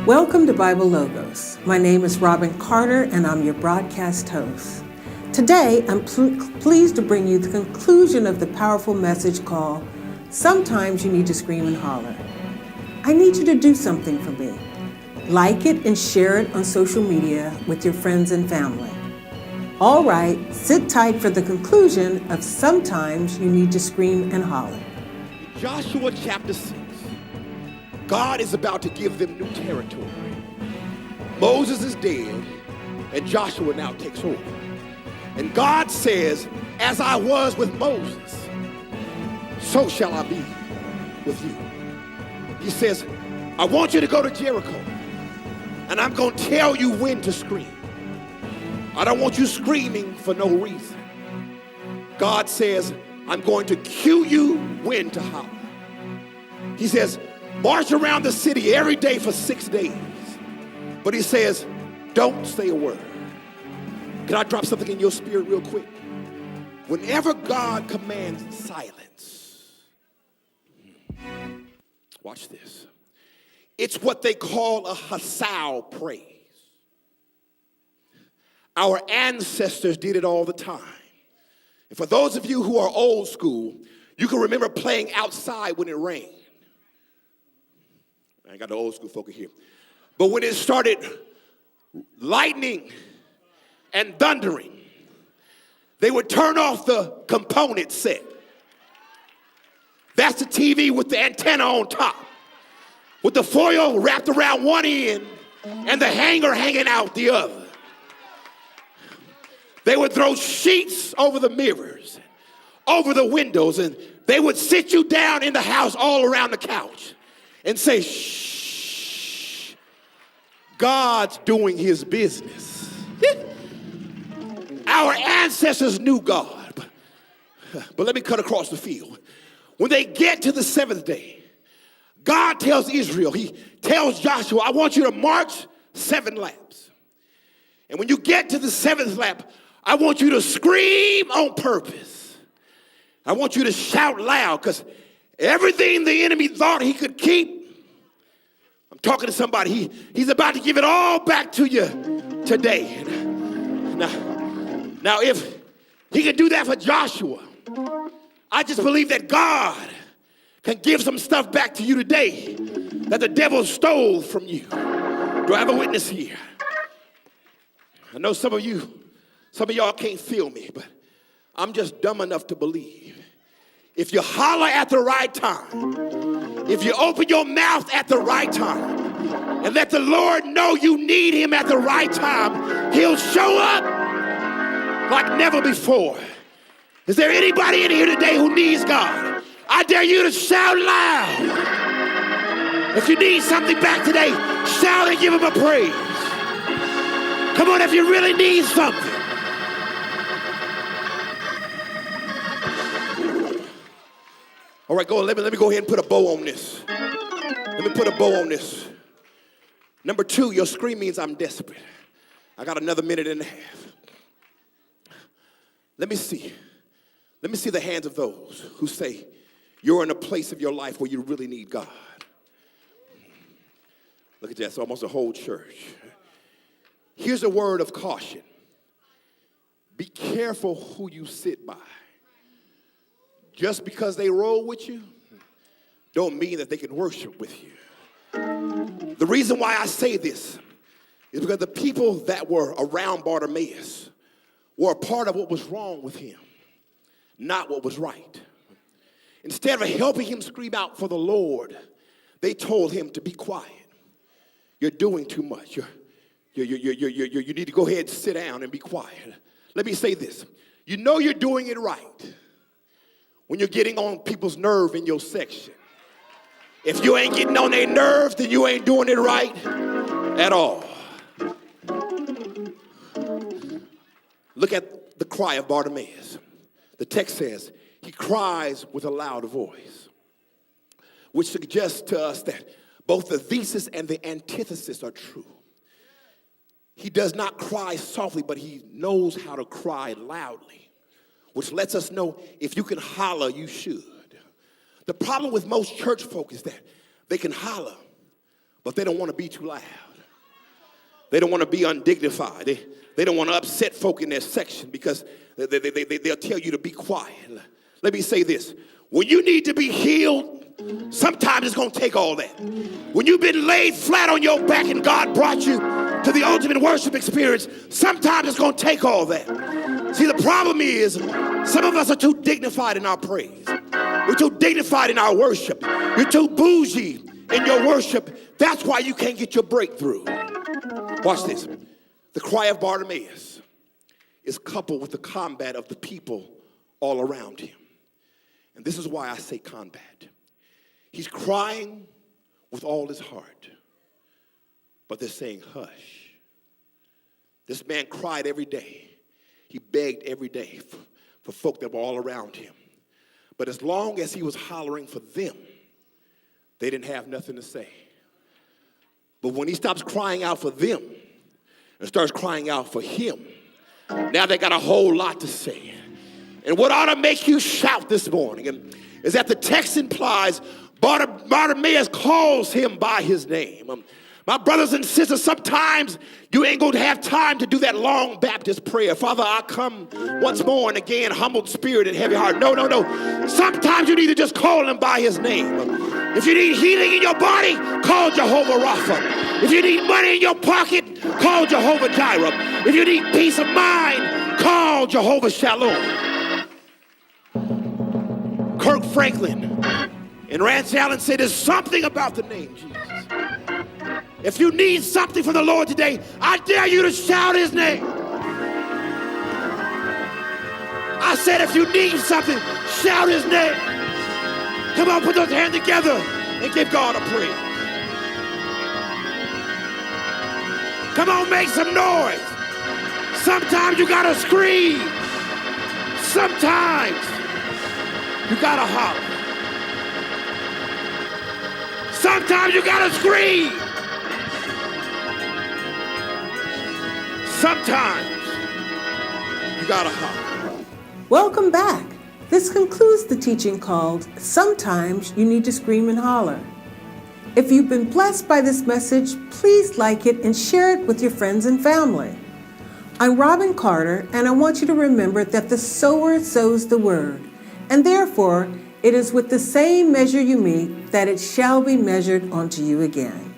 Welcome to Bible Logos. My name is Robin Carter and I'm your broadcast host. Today, I'm pleased to bring you the conclusion of the powerful message called, Sometimes You Need to Scream and Holler. I need you to do something for me. Like it and share it on social media with your friends and family. All right, sit tight for the conclusion of Sometimes You Need to Scream and Holler. Joshua chapter 6. God is about to give them new territory. Moses is dead, and Joshua now takes over. And God says, as I was with Moses, so shall I be with you. He says, I want you to go to Jericho, and I'm going to tell you when to scream. I don't want you screaming for no reason. God says, I'm going to cue you when to holler. He says, march around the city every day for 6 days. But he says, don't say a word. Can I drop something in your spirit real quick? Whenever God commands silence, watch this. It's what they call a hassal praise. Our ancestors did it all the time. And for those of you who are old school, you can remember playing outside when it rained. I ain't got the old school folk here. But when it started lightning and thundering, they would turn off the component set. That's the TV with the antenna on top, with the foil wrapped around one end and the hanger hanging out the other. They would throw sheets over the mirrors, over the windows, and they would sit you down in the house all around the couch and say, shh, God's doing his business. Our ancestors knew God, but let me cut across the field. When they get to the seventh day, God tells Israel, he tells Joshua, I want you to march 7 laps. And when you get to the 7th lap, I want you to scream on purpose. I want you to shout loud, because everything the enemy thought he could keep, I'm talking to somebody, he's about to give it all back to you today. Now, if he can do that for Joshua, I just believe that God can give some stuff back to you today that the devil stole from you. Do I have a witness here? I know some of y'all can't feel me, but I'm just dumb enough to believe. If you holler at the right time, if you open your mouth at the right time, and let the Lord know you need him at the right time, he'll show up like never before. Is there anybody in here today who needs God? I dare you to shout loud. If you need something back today, shout and give him a praise. Come on, if you really need something. All right, let me go ahead and put a bow on this. Let me put a bow on this. Number 2, your scream means I'm desperate. I got another minute and a half. Let me see the hands of those who say you're in a place of your life where you really need God. Look at that, it's almost a whole church. Here's a word of caution. Be careful who you sit by. Just because they roll with you, don't mean that they can worship with you. The reason why I say this is because the people that were around Bartimaeus were a part of what was wrong with him, not what was right. Instead of helping him scream out for the Lord, they told him to be quiet. You're doing too much. You need to go ahead and sit down and be quiet. Let me say this. You know you're doing it right when you're getting on people's nerve in your section. If you ain't getting on their nerves, then you ain't doing it right at all. Look at the cry of Bartimaeus. The text says, he cries with a loud voice, which suggests to us that both the thesis and the antithesis are true. He does not cry softly, but he knows how to cry loudly, which lets us know if you can holler, you should. The problem with most church folk is that they can holler, but they don't want to be too loud. They don't want to be undignified. They don't want to upset folk in their section because they'll tell you to be quiet. Let me say this. When you need to be healed, sometimes it's going to take all that. When you've been laid flat on your back and God brought you to the ultimate worship experience, sometimes it's going to take all that. See, the problem is some of us are too dignified in our praise. We're too dignified in our worship. You're too bougie in your worship. That's why you can't get your breakthrough. Watch this. The cry of Bartimaeus is coupled with the combat of the people all around him. And this is why I say combat. He's crying with all his heart, but they're saying hush. This man cried every day. He begged every day for folk that were all around him. But as long as he was hollering for them, they didn't have nothing to say. But when he stops crying out for them and starts crying out for him, now they got a whole lot to say. And what ought to make you shout this morning is that the text implies Bartimaeus calls him by his name. My brothers and sisters, sometimes you ain't going to have time to do that long Baptist prayer. Father, I come once more and again, humbled spirit and heavy heart. No. Sometimes you need to just call him by his name. If you need healing in your body, call Jehovah Rapha. If you need money in your pocket, call Jehovah Jireh. If you need peace of mind, call Jehovah Shalom. Kirk Franklin and Rance Allen said there's something about the name Jesus. If you need something from the Lord today, I dare you to shout his name. I said if you need something, shout his name. Come on, put those hands together and give God a praise. Come on, make some noise. Sometimes you gotta scream. Sometimes you gotta holler. Sometimes you gotta scream. Sometimes you gotta holler. Welcome back. This concludes the teaching called Sometimes You Need to Scream and Holler. If you've been blessed by this message, please like it and share it with your friends and family. I'm Robin Carter, and I want you to remember that the sower sows the word, and therefore it is with the same measure you meet that it shall be measured unto you again.